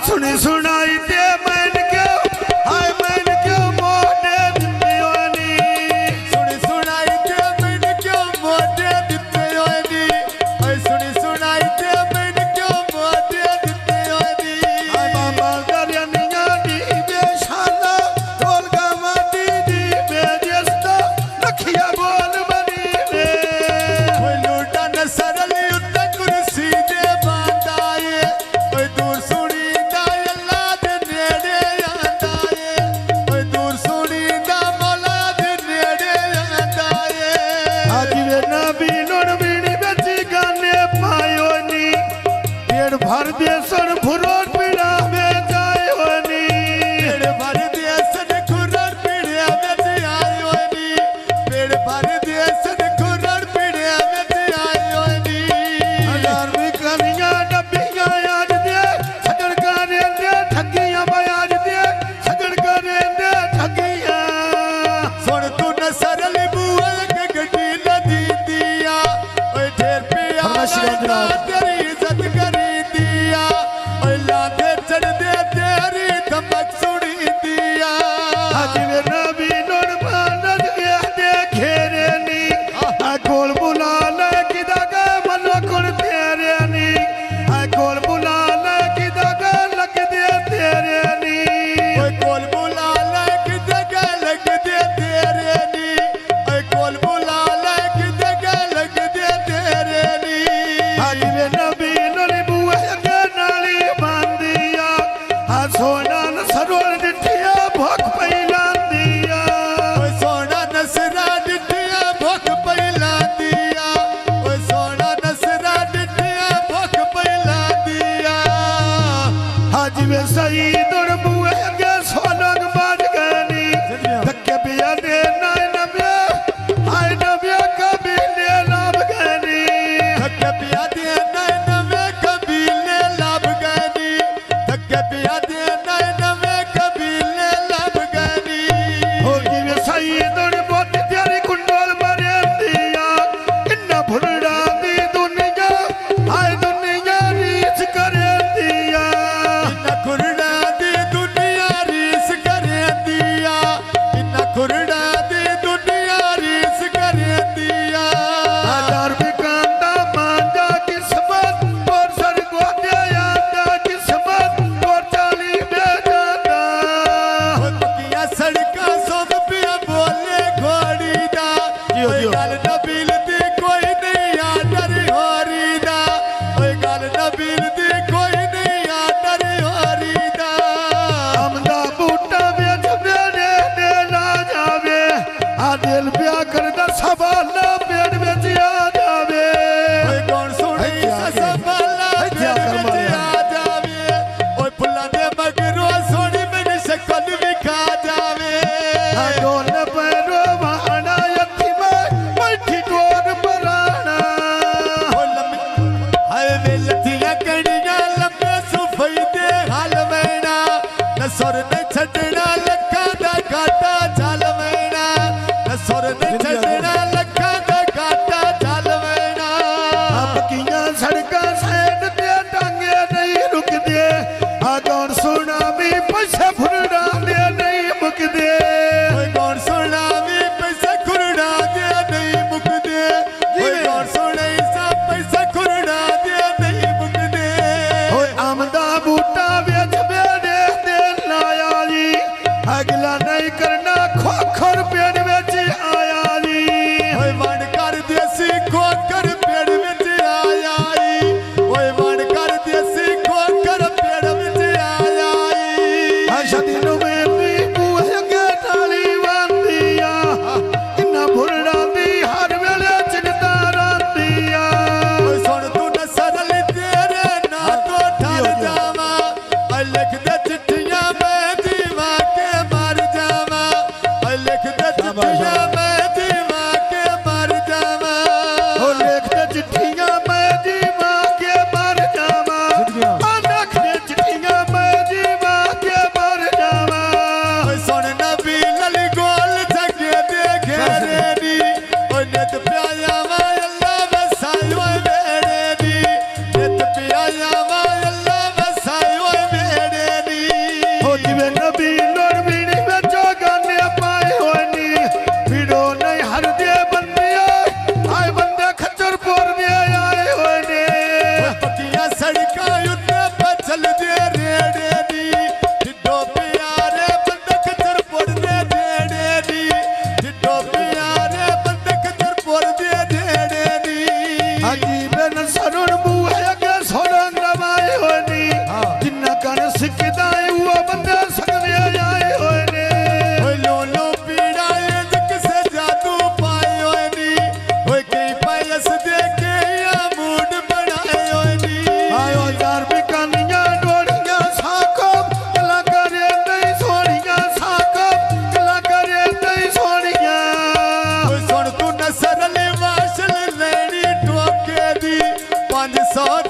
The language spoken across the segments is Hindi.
सुनी सुनाई दे मैन क्यों हाय मैन क्यों मोटे दित्ते सुनी सुनाई दे मैन क्यों मोटे दित्ते हाय सुनी सुनाई दे मैन क्यों मोटे दित्ते हाय बाबा दरियानिया दी बेशाला ढोल गावा दी बेजस्ता रखिया बोल बनी रे ओए लूटा न सरली उत्ते कुर्सी दे बांधाए ओए दूर सुनी दा अल्लाह दे नेड़े आंदाए ओए दूर सुनी दा मौला दे नेड़े आंदाए आज वे नबी नून बीनी बेची गाने पायो नी पेड़ भर दे सन भुरोट पिड़ा में जाए होनी पेड़ भर दे सन खुरर पीड़िया में आयो नी पेड़ भर दे सन खुरर पीड़िया में आयो नी हजार भी कलियां डब्बियां याद दे सजन करे दे ठगियां बयाज दे सजन करे दे ठगियां सुन तू न सरली बुअल के गड्डी न दी दिया ओए ढेर पिया तेरी इज्जत करी दिया ओए लांदे चढ़ दे तेरी धमक सुनी दिया आज वे नबी नून बानद दे घेरे नी आ कोल बुला ले किदा का मनो कुण तेरे नी आ कोल बुला ले किदा का लग दे तेरे नी ओए कोल बुला ले कि जगह लग दे तेरे नी ओए कोल बुला ले कि जगह लग दे तेरे नी आज वे नबी नून बुए के नाली बांधिया आ सोना न सरोर दिठिया भोग पैला दिया ओए सोना नसरा डिटिया भूख पैला दिया ओए सोना नसरा डिटिया भूख पैला दिया आज वे सही दुर बुए के सोनग बाज गनी धक्के पिया दे नाय नबे हाय नबे कभी ले लाभ गनी धक्के पिया दे नए नवे कबीले लाभ गनी धक्के पिया दे नए नवे कबीले लाभ गनी होगी वे सही दुर बोत तेरी कुंडल मरे दिया इन्ना भुलड़ा दी दुनिया हाय दुनिया रीस करे दिया न खुरना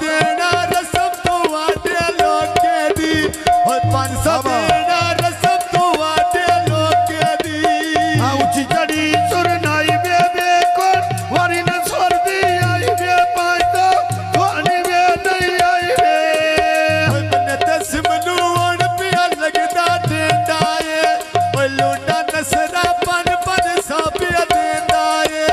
देना रसम तू आटे लोके दी ओए 500 देना रसम तू आटे लोके दी ऊंची चढ़ी सुरनाई बेबे कोल वारी न सोरदी आई बे पाइतो वानी बे नहीं आई बे ओए मन्ने ते सिमलू ओण पिया लगदा देंदा ए ओए लूटा नसरा पन पन सा पिया देंदा ए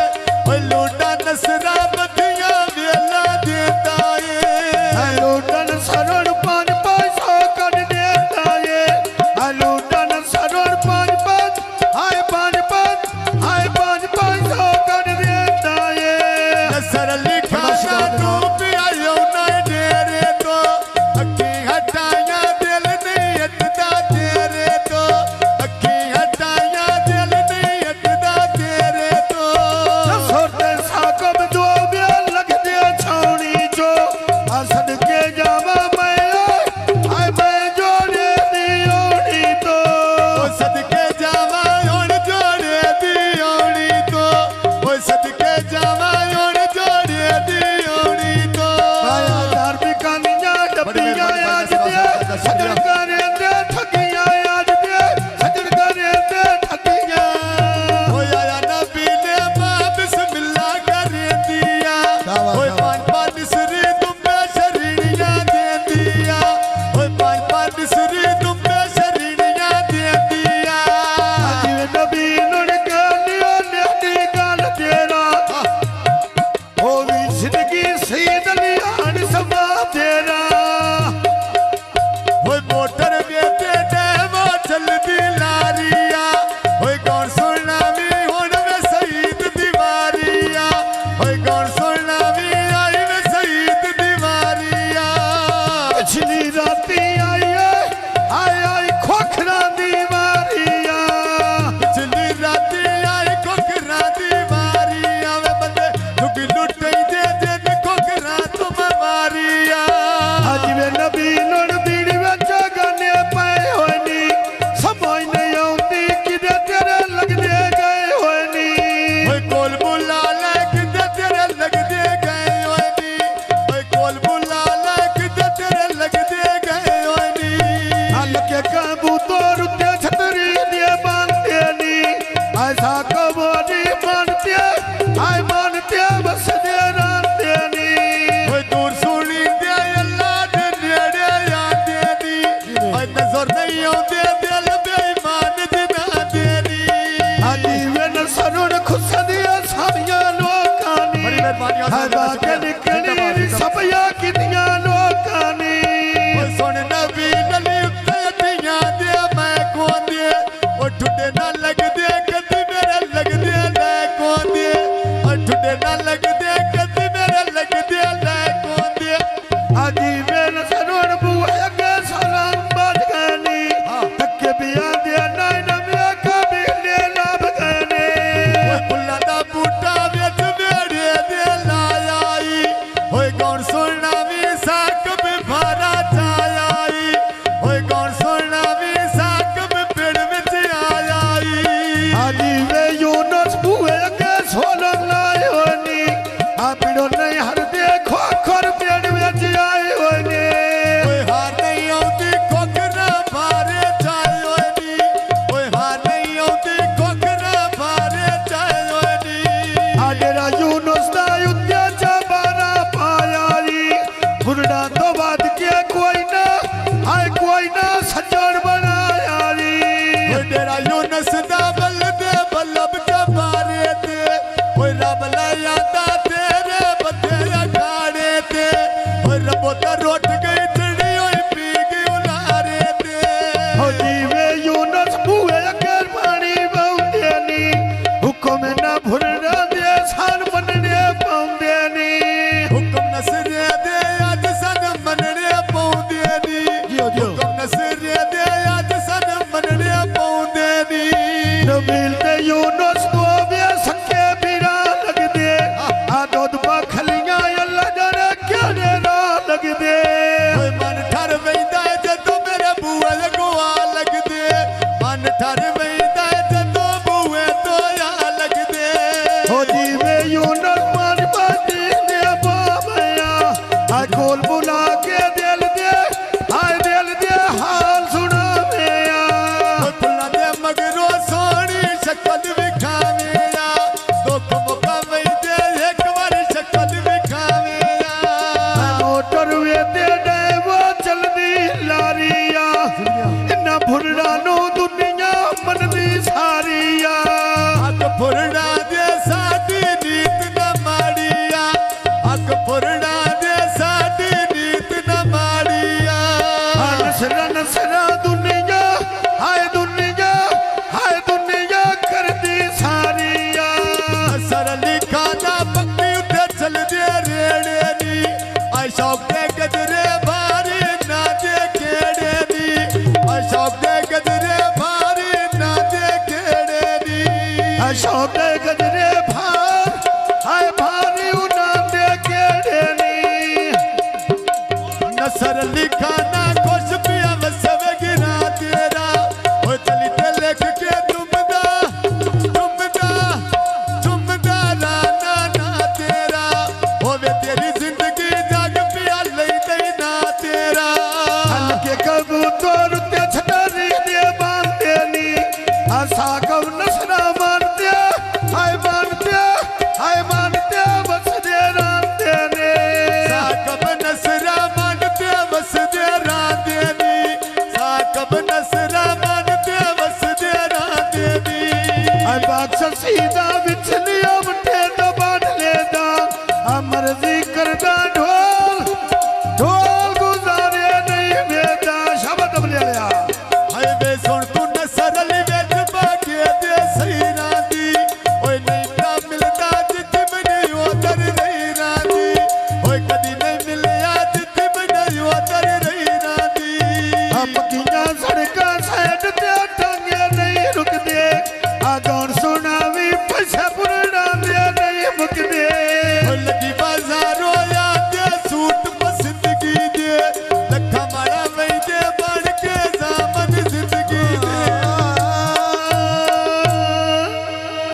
ओए लूटा नसरा बदिया वेला देंदा ए लूटन सरण 500 कर देता ये लूटन सरण 500 हाय 500 कर देता ये नसर लिखा ना तू पिया यो ना डेरे तो अखी हटाया दिल नहीं हटदा तेरे तो अखी हटाया दिल नहीं हटदा तेरे तो सोते साकब दो बे लग दे छावनी जो सदके जावा मैं हाय मैं जोड़े दी ओड़ी तो ओ सदके जावा ओण जोड़े दी ओणी तो ओ सदके जावा ओण जोड़े दी ओणी तो आया दार भी कानिया डबिया आज दे सजन करे दे ठगिया आज दे सजन करे दे ठगिया ओ आया नबी ने मां बिस्मिल्लाह कर दिया ओए 5 निसरी तुम्बे शरीरियां दे दिया ओए 5 निसरी तुम्बे शरीरियां दे दिया जिवे नबी नुड़ गालियो नेती गाल तेरा ओ भी जिंदगी सईद अली आन सवा तेरा ओए मोटर बेटे ने वो चलदी लारिया ओए कौन सुनना भी हुन वे शहीद दीवारिया ओए कौन सुनना भी आई वे शहीद दीवारिया पिछली राती आई आई खोखरा दीवारिया पिछली राती आई कोकरा दीवारिया वे बंदे दुख लुटई दे दे कोकरा तुम मारिया जिवे नबी नुड़ बीड़ी विच गाने पए होए नी समझ नहीं आउंदी किदे तेरे लगदे गए होए नी ओए कोल बुला ले किते तेरे लगदे गए ओए नी ओए कोल बुला ले किते तेरे लगदे गए ओए नी लगे कबूतर उत्ते छतरी दे बांधते नी ऐसा कबोरी मानते आय मानते बस दे रांते नी ओए दूर सुनी दे अल्लाह दे नेड़े आंदे नी ओए नजर नहीं आउंदे दिल बेईमान दिना दे नी जीवे न सरुण खुसदिया सारियां लोकां नी बड़ी मेहरबानी है बाके निकली सभया कितियां लोकां नी ओए सुन नबी नली उत्ते अटियां दे मैं कोंदे ओ ठुडे ना लगदे कदी मेरे लगदे ले कोंदे ओ ठुडे ना लगदे कदी मेरे लगदे ले कोंदे जीवे न सरुण बुए के सलाम बाज गनी तके बिया दे नाइन में कभी ले लाभ गने ओए फुल्ला दा बूटा विच वेड़े दे लायाई ओए कौन सुनना भी साक में भारा चायाई ओए कौन सुनना भी साक में पेड़ विच आयाई जीवे यूनुस बुए के सोलम लाए होनी पिड़ो नहीं हर दे खोखर पेड़ में आए होनी बुला के दिल दे हाल सुनावे फुल्लां दे मगरों सोहनी शक्ल विखावे दुख मुका वैंदे एक बारी शक्ल विखावे मोटर वे ते वो चलदी लारिया इन्ना फुरड़ा नु दुनिया मनदी सारिया अग फुरड़ा दे साडी नीत न माड़िया अग फुरड़ा दे साडी नीत न माड़िया नसरा दुनिया हाय दुनिया करदी सारिया सरली खाना पक्की उठे चल दे रेड़े नी आई शौक दे गजरे भारी ना दे केड़े नी आई शौक दे गजरे भारी ना दे केड़े नी अशोक गजरे भारी उना दे केड़े नी न सरली खाना